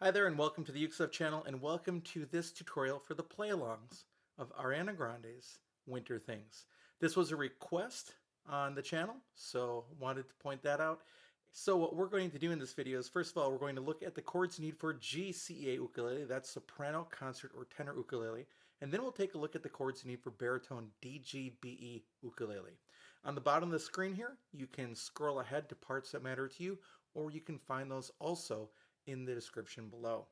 Hi there and welcome to the UkeStuff channel and welcome to this tutorial for the play-alongs of Ariana Grande's Winter Things. This was a request on the channel, so wanted to point that out. So what we're going to do in this video is, first of all, we're going to look at the chords you need for GCEA ukulele, that's soprano, concert, or tenor ukulele, and then we'll take a look at the chords you need for baritone DGBE ukulele. On the bottom of the screen here, you can scroll ahead to parts that matter to you, or you can find those also in the description below.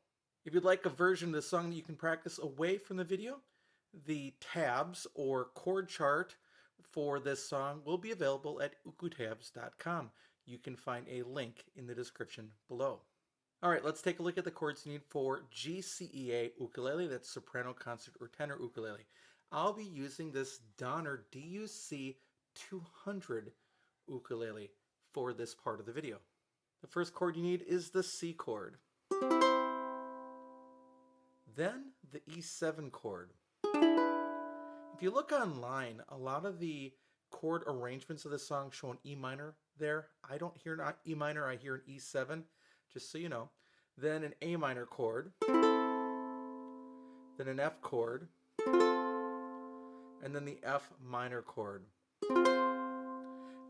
If you'd like a version of the song that you can practice away from the video, the tabs or chord chart for this song will be available at ukestuff.info. You can find a link in the description below. All right, let's take a look at the chords you need for GCEA ukulele, that's soprano, concert, or tenor ukulele. I'll be using this Donner DUC 200 ukulele for this part of the video. The first chord you need is the C chord. Then the E7 chord. If you look online, a lot of the chord arrangements of this song show an E minor there. I don't hear an E minor, I hear an E7, just so you know. Then an A minor chord. Then an F chord. And then the F minor chord.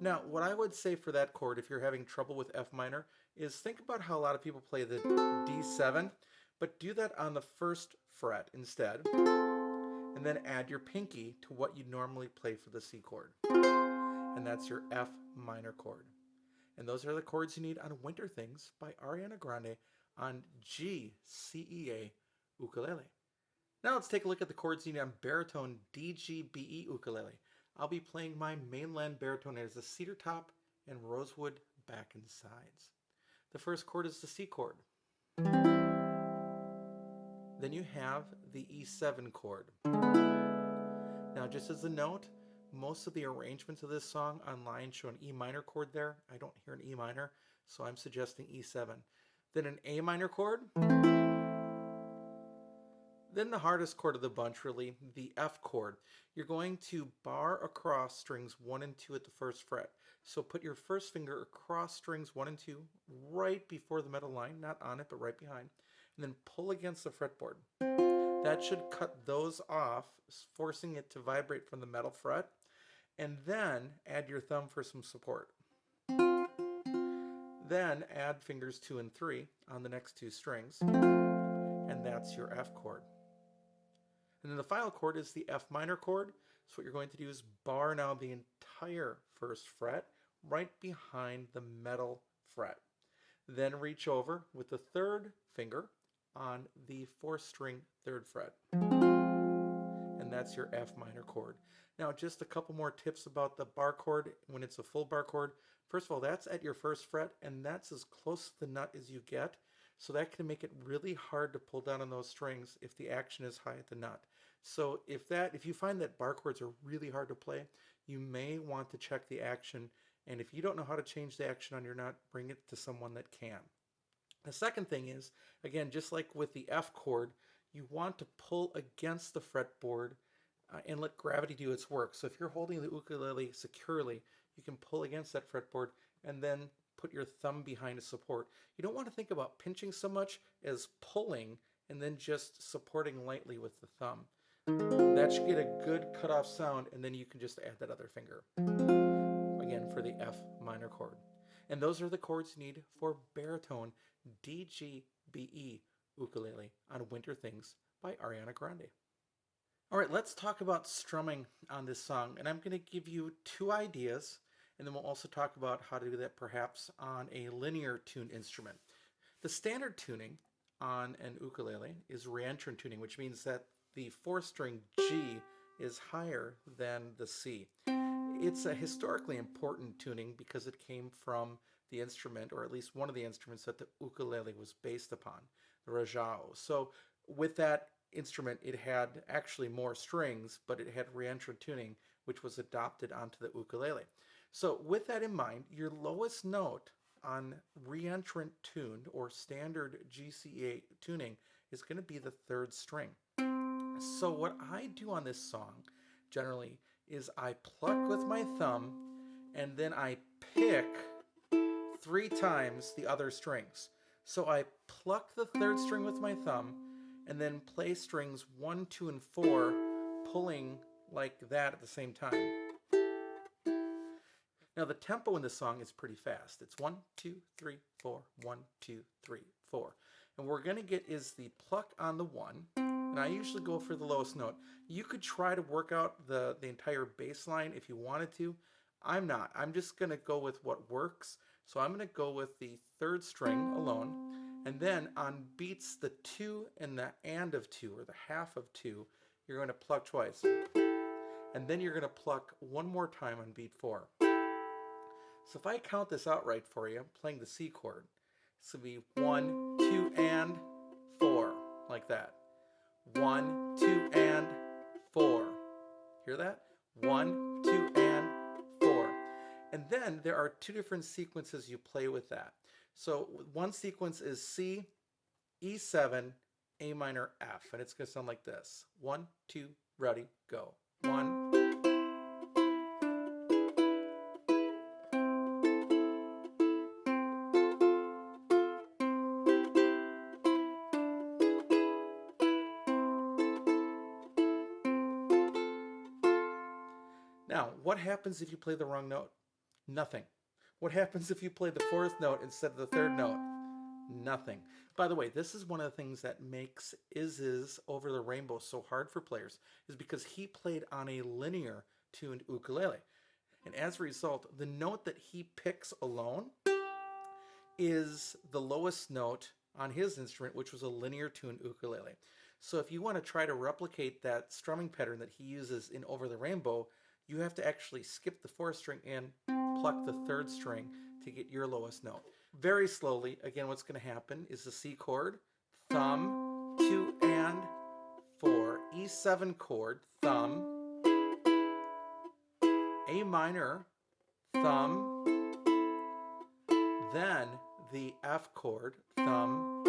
Now, what I would say for that chord, if you're having trouble with F minor, is think about how a lot of people play the D7, but do that on the first fret instead, and then add your pinky to what you normally play for the C chord. And that's your F minor chord. And those are the chords you need on Winter Things by Ariana Grande on GCEA ukulele. Now let's take a look at the chords you need on baritone DGBE ukulele. I'll be playing my mainland baritone as a cedar top and rosewood back and sides. The first chord is the C chord. Then you have the E7 chord. Now just as a note, most of the arrangements of this song online show an E minor chord there. I don't hear an E minor, so I'm suggesting E7. Then an A minor chord. Then the hardest chord of the bunch, really, the F chord. You're going to bar across strings 1 and 2 at the first fret. So put your first finger across strings 1 and 2 right before the metal line, not on it, but right behind, and then pull against the fretboard. That should cut those off, forcing it to vibrate from the metal fret, and then add your thumb for some support. Then add fingers 2 and 3 on the next 2 strings, and that's your F chord. And then the final chord is the F minor chord. So what you're going to do is bar now the entire first fret right behind the metal fret. Then reach over with the third finger on the 4th string 3rd fret. And that's your F minor chord. Now just a couple more tips about the bar chord when it's a full bar chord. First of all, that's at your 1st fret and that's as close to the nut as you get. So that can make it really hard to pull down on those strings if the action is high at the nut. So if you find that bar chords are really hard to play, you may want to check the action. And if you don't know how to change the action on your nut, bring it to someone that can. The second thing is, again, just like with the F chord, you want to pull against the fretboard and let gravity do its work. So if you're holding the ukulele securely, you can pull against that fretboard and then put your thumb behind a support. You don't want to think about pinching so much as pulling and then just supporting lightly with the thumb. That should get a good cutoff sound, and then you can just add that other finger. Again, for the F minor chord. And those are the chords you need for baritone DGBE ukulele on Winter Things by Ariana Grande. All right, let's talk about strumming on this song, and I'm going to give you 2 ideas, and then we'll also talk about how to do that perhaps on a linear tuned instrument. The standard tuning on an ukulele is reentrant tuning, which means that the 4th string G is higher than the C. It's a historically important tuning because it came from the instrument, or at least one of the instruments that the ukulele was based upon, the rajao. So with that instrument, it had actually more strings, but it had reentrant tuning, which was adopted onto the ukulele. So with that in mind, your lowest note on reentrant tuned or standard GCEA tuning is going to be the 3rd string. So what I do on this song generally is I pluck with my thumb and then I pick 3 times the other strings. So I pluck the third string with my thumb and then play strings 1, 2, and 4, pulling like that at the same time. Now the tempo in this song is pretty fast. It's 1, 2, 3, 4, 1, 2, 3, 4. And what we're going to get is the pluck on the 1, and I usually go for the lowest note. You could try to work out the entire bass line if you wanted to. I'm not. I'm just going to go with what works. So I'm going to go with the third string alone, and then on beats the 2 and the and of 2, or the half of 2, you're going to pluck twice. And then you're going to pluck one more time on beat 4. So if I count this out right for you, I'm playing the C chord. This will be 1, 2, and 4, like that. 1, 2, and 4. Hear that? 1, 2, and 4. And then there are 2 different sequences you play with that. So one sequence is C, E7, A minor, F. And it's going to sound like this. 1, 2, ready, go. 1. Now, what happens if you play the wrong note? Nothing. What happens if you play the 4th note instead of the 3rd note? Nothing. By the way, this is one of the things that makes Iz's Over the Rainbow so hard for players, is because he played on a linear tuned ukulele. And as a result, the note that he picks alone is the lowest note on his instrument, which was a linear tuned ukulele. So if you want to try to replicate that strumming pattern that he uses in Over the Rainbow, you have to actually skip the 4th string and pluck the 3rd string to get your lowest note. Very slowly, again, what's going to happen is the C chord, thumb, 2 and 4, E7 chord, thumb, A minor, thumb, then the F chord, thumb.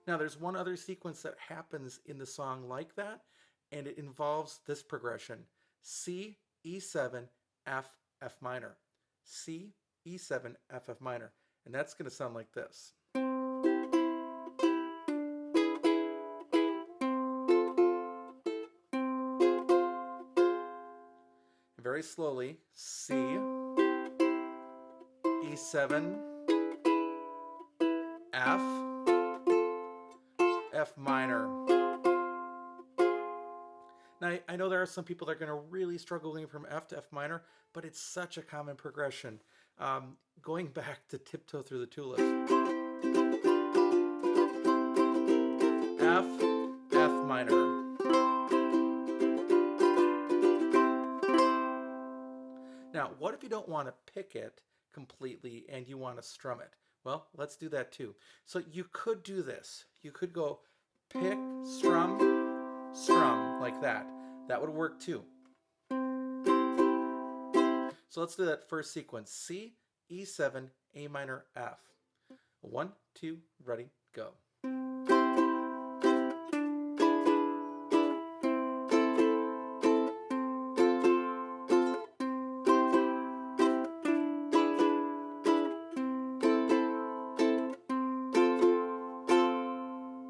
Now there's one other sequence that happens in the song like that, and it involves this progression: C, E7, F, F minor. C, E7, F, F minor. And that's going to sound like this. Very slowly, C, E7, F, F minor. Now, I know there are some people that are going to really struggle going from F to F minor, but it's such a common progression. Going back to Tiptoe Through the Tulips. F, F minor. Now, what if you don't want to pick it completely and you want to strum it? Well, let's do that too. So you could do this. You could go pick, strum, strum, like that. That would work too. So let's do that first sequence. C, E7, A minor, F. 1, 2, ready, go.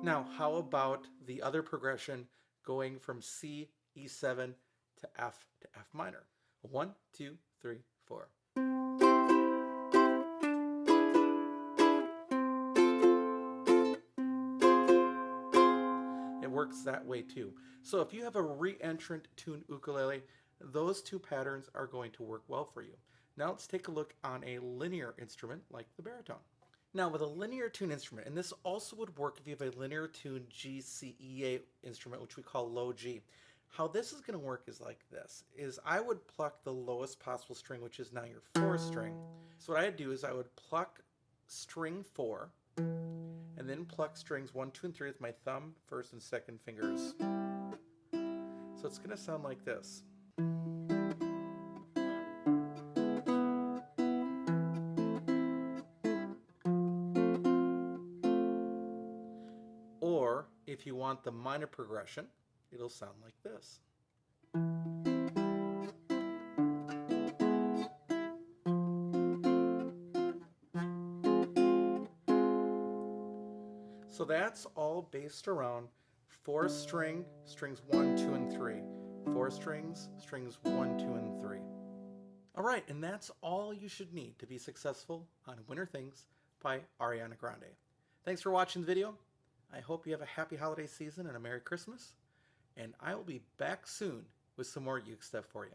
Now, how about the other progression going from C, E7 to F minor? 1, 2, 3, 4. It works that way too. So if you have a re-entrant tuned ukulele, those 2 patterns are going to work well for you. Now let's take a look on a linear instrument like the baritone. Now with a linear tuned instrument, and this also would work if you have a linear tuned GCEA instrument, which we call low G. How this is going to work is like this, is I would pluck the lowest possible string, which is now your 4th string. So what I'd do is I would pluck string 4, and then pluck strings 1, 2, and 3 with my thumb, 1st and 2nd fingers. So it's going to sound like this. Or if you want the minor progression, it'll sound like this. So that's all based around 4 string, strings 1, 2, and 3. 4 strings, strings 1, 2, and 3. All right, and that's all you should need to be successful on Winter Things by Ariana Grande. Thanks for watching the video. I hope you have a happy holiday season and a Merry Christmas. And I will be back soon with some more Uke stuff for you.